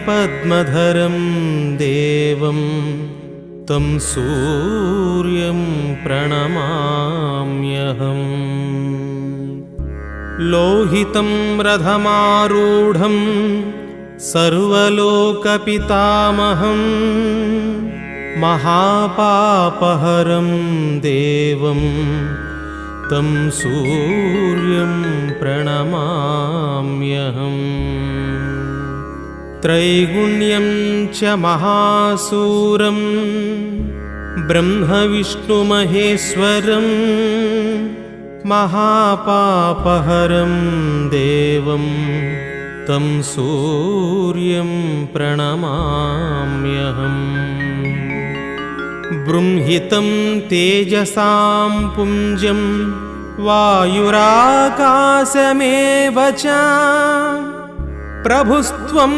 पद्मधरं देवं तं सूर्यं प्रणमाम्यहम्। लोहितं रथमारूढं सर्वलोकपितामहं महापापहरं देवं तं सूर्यं प्रणमाम्यहम्। त्रैगुण्यं च महासूरं ब्रह्मविष्णुमहेश्वरं महापापहरं देवं तं सूर्यं प्रणमाम्यहम्। बृंहितं तेजसां पुञ्जं वायुराकाशमेव च प्रभुस्त्वं